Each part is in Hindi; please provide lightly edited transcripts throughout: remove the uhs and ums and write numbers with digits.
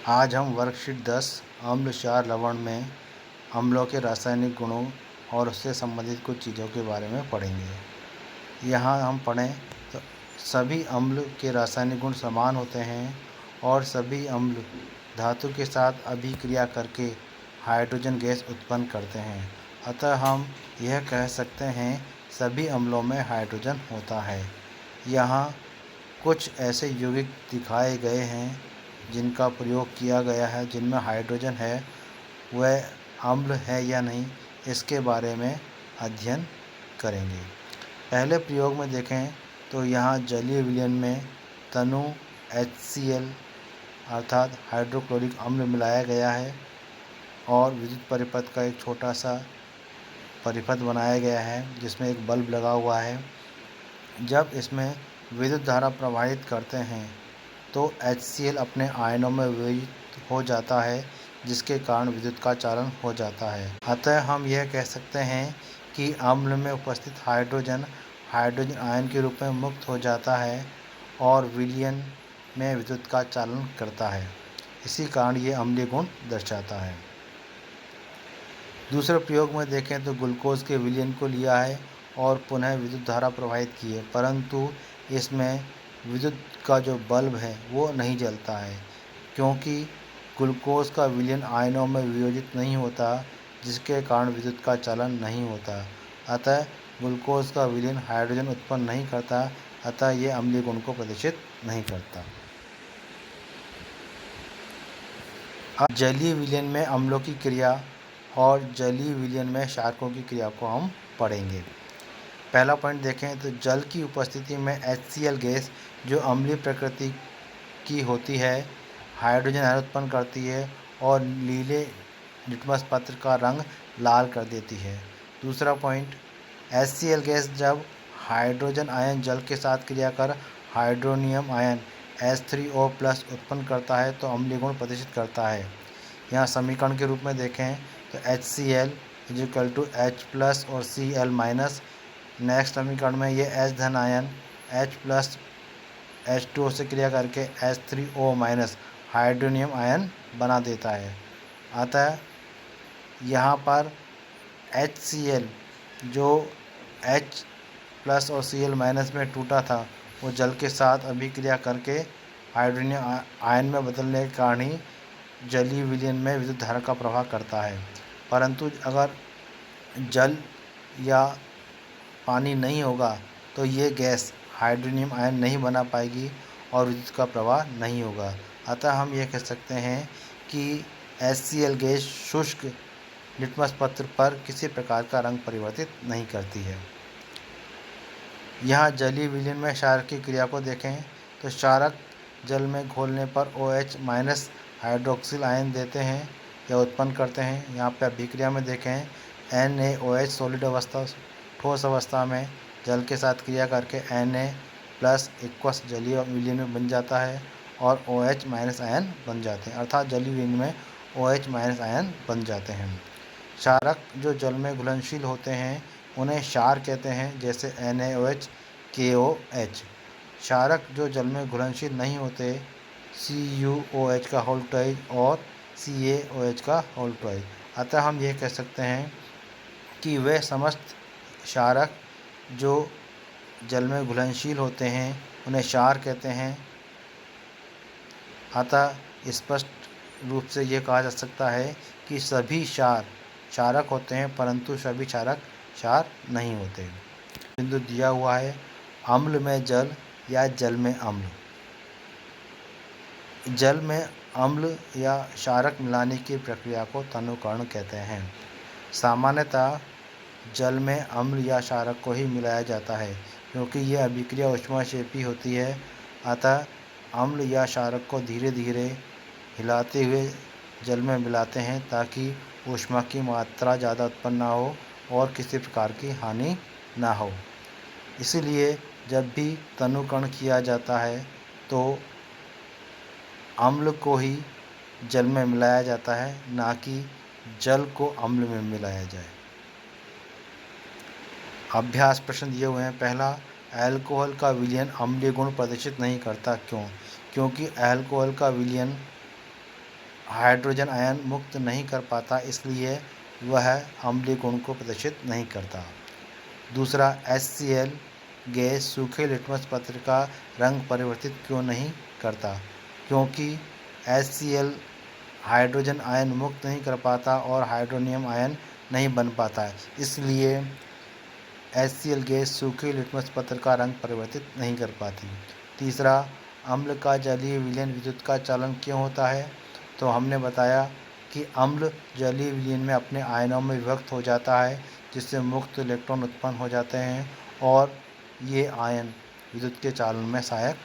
आज हम वर्कशीट 10 अम्ल क्षार लवण में अम्लों के रासायनिक गुणों और उससे संबंधित कुछ चीज़ों के बारे में पढ़ेंगे। यहाँ हम पढ़ें तो सभी अम्ल के रासायनिक गुण समान होते हैं और सभी अम्ल धातु के साथ अभिक्रिया करके हाइड्रोजन गैस उत्पन्न करते हैं। अतः हम यह कह सकते हैं सभी अम्लों में हाइड्रोजन होता है। यहाँ कुछ ऐसे यौगिक दिखाए गए हैं जिनका प्रयोग किया गया है जिनमें हाइड्रोजन है, वह अम्ल है या नहीं, इसके बारे में अध्ययन करेंगे। पहले प्रयोग में देखें तो यहाँ जलीय विलयन में तनु HCl अर्थात हाइड्रोक्लोरिक अम्ल मिलाया गया है और विद्युत परिपथ का एक छोटा सा परिपथ बनाया गया है जिसमें एक बल्ब लगा हुआ है। जब इसमें विद्युत धारा प्रवाहित करते हैं तो HCl अपने आयनों में विभाजित हो जाता है जिसके कारण विद्युत का चालन हो जाता है। अतः हम यह कह सकते हैं कि अम्ल में उपस्थित हाइड्रोजन आयन के रूप में मुक्त हो जाता है और विलयन में विद्युत का चालन करता है। इसी कारण ये अम्लीय गुण दर्शाता है। दूसरे प्रयोग में देखें तो ग्लूकोज के विलयन को लिया है और पुनः विद्युत धारा प्रवाहित की है, परंतु इसमें विद्युत का जो बल्ब है वो नहीं जलता है क्योंकि ग्लूकोज का विलयन आयनों में वियोजित नहीं होता, जिसके कारण विद्युत का चालन नहीं होता। अतः ग्लूकोज का विलयन हाइड्रोजन उत्पन्न नहीं करता, अतः ये अम्लीय गुण को प्रदर्शित नहीं करता। अब जलीय विलयन में अम्लों की क्रिया और जलीय विलयन में क्षारकों की क्रिया को हम पढ़ेंगे। पहला पॉइंट देखें तो जल की उपस्थिति में HCl गैस जो अम्लीय प्रकृति की होती है हाइड्रोजन आयन उत्पन्न करती है और नीले लिटमस पत्र का रंग लाल कर देती है। दूसरा पॉइंट, HCl गैस जब हाइड्रोजन आयन जल के साथ क्रिया कर हाइड्रोनियम आयन H3O+ उत्पन्न करता है तो अम्लीय गुण प्रदर्शित करता है। यहाँ समीकरण के रूप में देखें तो HCl = H+ और Cl-। नेक्स्ट समीकरण में ये H धन आयन H+ H2O से क्रिया करके H3O- हाइड्रोनियम आयन बना देता है। अतः यहाँ पर HCl जो H+ और Cl- में टूटा था वो जल के साथ अभिक्रिया करके हाइड्रोनियम आयन में बदलने के कारण ही जलीय विलयन में विद्युत धारा का प्रवाह करता है। परंतु अगर जल या पानी नहीं होगा तो ये गैस हाइड्रोनियम आयन नहीं बना पाएगी और विद्युत का प्रवाह नहीं होगा। अतः हम ये कह सकते हैं कि HCl गैस शुष्क लिटमस पत्र पर किसी प्रकार का रंग परिवर्तित नहीं करती है। यहाँ जलीय विलयन में क्षारक की क्रिया को देखें तो क्षारक जल में घोलने पर OH- हाइड्रोक्सिल आयन देते हैं या उत्पन्न करते हैं। यहाँ पर अभिक्रिया में देखें NaOH सॉलिड अवस्था ठोस अवस्था में जल के साथ क्रिया करके Na+ जलीय विलयन में बन जाता है और OH- आयन बन जाते हैं, अर्थात जलीय विलयन में OH- आयन बन जाते हैं। क्षारक जो जल में घुलनशील होते हैं उन्हें क्षार कहते हैं, जैसे NaOH KOH। क्षारक जो जल में घुलनशील नहीं होते CuOH का होल ट्वाइस और CaOH का होल ट्वाइस। अतः हम यह कह सकते हैं कि वे समस्त क्षारक जो जल में घुलनशील होते हैं उन्हें क्षार कहते हैं। अतः स्पष्ट रूप से ये कहा जा सकता है कि सभी क्षार क्षारक होते हैं परंतु सभी क्षारक क्षार नहीं होते। बिंदु दिया हुआ है अम्ल में जल या जल में अम्ल। जल में अम्ल या क्षारक मिलाने की प्रक्रिया को तनुकरण कहते हैं। सामान्यतः जल में अम्ल या क्षारक को ही मिलाया जाता है क्योंकि यह अभिक्रिया ऊष्माक्षेपी होती है। अतः अम्ल या क्षारक को धीरे धीरे हिलाते हुए जल में मिलाते हैं ताकि ऊष्मा की मात्रा ज़्यादा उत्पन्न ना हो और किसी प्रकार की हानि ना हो। इसलिए जब भी तनुकरण किया जाता है तो अम्ल को ही जल में मिलाया जाता है, ना कि जल को अम्ल में मिलाया जाए। अभ्यास प्रश्न दिए हुए हैं। पहला, अल्कोहल का विलयन अम्लीय गुण प्रदर्शित नहीं करता, क्यों? क्योंकि अल्कोहल का विलयन हाइड्रोजन आयन मुक्त नहीं कर पाता, इसलिए वह अम्लीय गुण को प्रदर्शित नहीं करता। दूसरा, HCl गैस सूखे लिटमस पत्र का रंग परिवर्तित क्यों नहीं करता? क्योंकि HCl हाइड्रोजन आयन मुक्त नहीं कर पाता और हाइड्रोनियम आयन नहीं बन पाता है, इसलिए HCl गैस सूखे लिटमस पत्र का रंग परिवर्तित नहीं कर पाती। तीसरा, अम्ल का जलीय विलयन विद्युत का चालन क्यों होता है? तो हमने बताया कि अम्ल जलीय विलयन में अपने आयनों में विभक्त हो जाता है, जिससे मुक्त इलेक्ट्रॉन उत्पन्न हो जाते हैं और ये आयन विद्युत के चालन में सहायक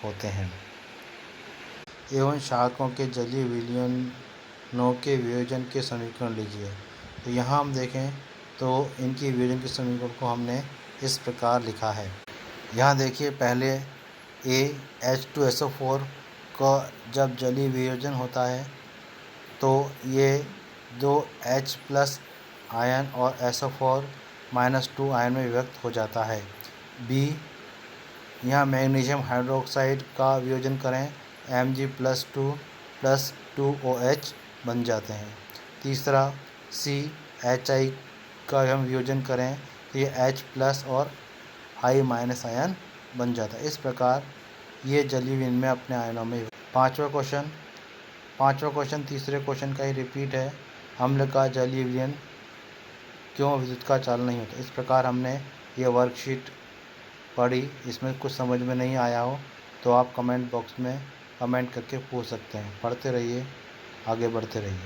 होते हैं। एवं शाखों के जलीय विलयनों के वियोजन के समीकरण लीजिए। तो यहाँ हम देखें तो इनकी वियोजन के समीकरण को हमने इस प्रकार लिखा है। यहाँ देखिए, पहले H2SO4 का जब जलीय वियोजन होता है तो ये 2 H+ आयन और SO4-2 आयन में विभक्त हो जाता है। B, यहाँ मैग्नीशियम हाइड्रोक्साइड का वियोजन करें, Mg+2 + 2OH बन जाते हैं। तीसरा, C, Hi का हम वियोजन करें तो ये H+ और I- आयन बन जाता है। इस प्रकार ये जलीय विलयन में अपने आयनों में। पाँचवा क्वेश्चन तीसरे क्वेश्चन का ही रिपीट है। अम्ल का जलीय विलयन क्यों विद्युत का चालन नहीं होता? इस प्रकार हमने ये वर्कशीट पढ़ी। इसमें कुछ समझ में नहीं आया हो तो आप कमेंट बॉक्स में कमेंट करके पूछ सकते हैं। पढ़ते रहिए, आगे बढ़ते रहिए।